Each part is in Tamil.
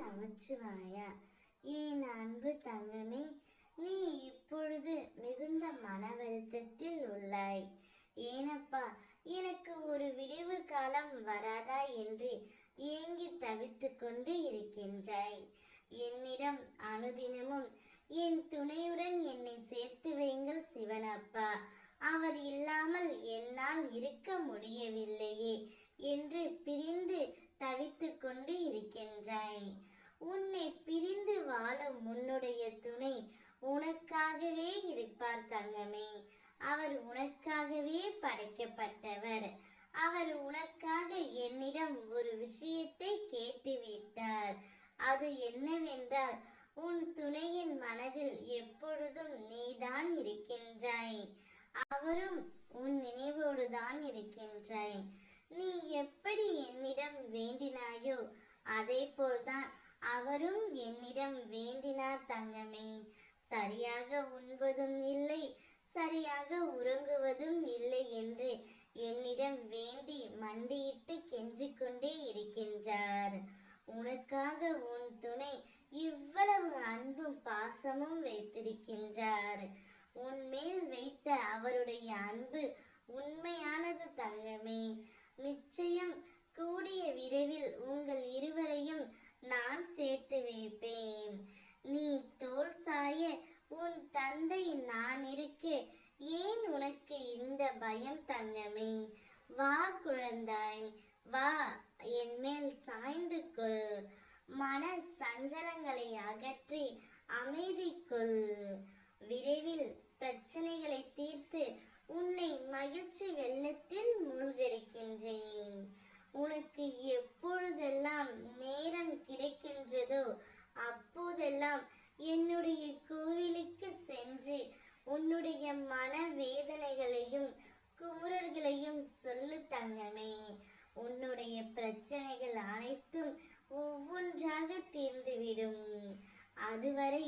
நமச்சிவாயா. என் அன்பு தங்கமே, நீ இப்பொழுது மிகுந்த மன வருத்தத்தில் உள்ளாய். ஏனப்பா, எனக்கு ஒரு விடிவு காலம் வராதா என்று ஏங்கி தவித்து கொண்டு இருக்கின்றாய். என்னிடம் அனுதினமும் என் துணையுடன் என்னை சேர்த்து வையுங்கள் சிவனப்பா, அவர் இல்லாமல் என்னால் இருக்க முடியவில்லையே என்று பிரிந்து தவித்து கொண்டு இருக்கின்றாய். உன்னை பிரிந்து வாழும் உன்னுடைய துணை உனக்காகவே இருப்பார் தங்கமே. அவர் உனக்காகவே படைக்கப்பட்டவர். அவர் உனக்காக என்னிடம் ஒரு விஷயத்தை கேட்டுவிட்டார். அது என்னவென்றால், உன் துணையின் மனதில் எப்பொழுதும் நீதான் இருக்கின்றாய். அவரும் உன் நினைவோடுதான் இருக்கின்றாய். நீ எப்படி என்னிடம் வேண்டினாயோ அதே போல்தான் அவரும் என்னிடம் வேண்டினார் தங்கமே. சரியாக உண்பதும் இல்லை, சரியாக உறங்குவதும் இல்லை என்று என்னிடம் வேண்டி மண்டியிட்டு கெஞ்சிக் கொண்டே இருக்கின்றார். உனக்காக உன் துணை இவ்வளவு அன்பும் பாசமும் வைத்திருக்கின்றார். உன்மேல் வைத்த அவருடைய அன்பு உண்மையானது தங்கமே. நிச்சயம் கூடிய விரைவில் உங்கள் இருவரையும் நான் சேர்த்து வைப்பேன். நீ தோல் சாய உன் தந்தை நான் இருக்க ஏன் உனக்கு இந்த பயம் தங்கமே? வா குழந்தாய், வா, என் மேல் சாய்ந்து கொள். மன சஞ்சலங்களை அகற்றி அமைதி கொள். விரைவில் பிரச்சனைகளை தீர்த்து உன்னை மகிழ்ச்சி வெள்ளத்தில் மூழ்கடிக்கின்றேன். உனக்கு எப்பொழுதெல்லாம் நேரம் கிடைக்கின்றதோ அப்போதெல்லாம் என்னுடைய கோவிலுக்கு சென்று உன்னுடைய மன வேதனைகளையும் குமுறல்களையும் சொல்லு தங்கமே. உன்னுடைய பிரச்சனைகள் அனைத்தும் ஒவ்வொன்றாக தீர்ந்துவிடும். அதுவரை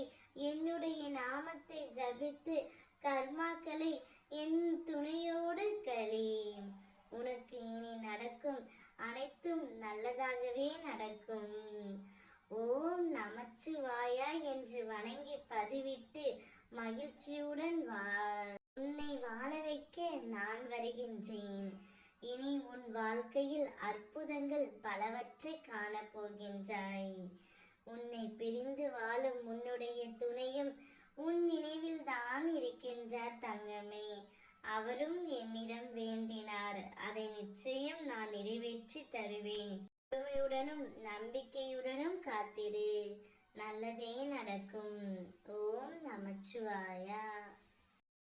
என்னுடைய நாமத்தை ஜபித்து கர்மாக்களை என் துணையோடு கழி. உனக்கு இனி நடக்கும் அனைத்தும் நல்லதாகவே நடக்கும். ஓம் நமச்சிவாயா என்று வணங்கி பதிவிட்டு மகிழ்ச்சியுடன் வாழ். உன்னை வாழ வைக்க நான் வருகின்றேன். இனி உன் வாழ்க்கையில் அற்புதங்கள் பலவற்றை காணப்போகின்றாய். உன்னை பிரிந்து வாழும் உன்னுடைய துணையும் உன் நினைவில் தான் இருக்கின்றார் தங்கமே. அவரும் என்னிடம் வேண்டினார். அதை நிச்சயம் நான் நிறைவேற்றி தருவேன். பொறுமையுடனும் நம்பிக்கையுடனும் காத்திரு. நல்லதே நடக்கும். ஓம் நமச்சிவாயா.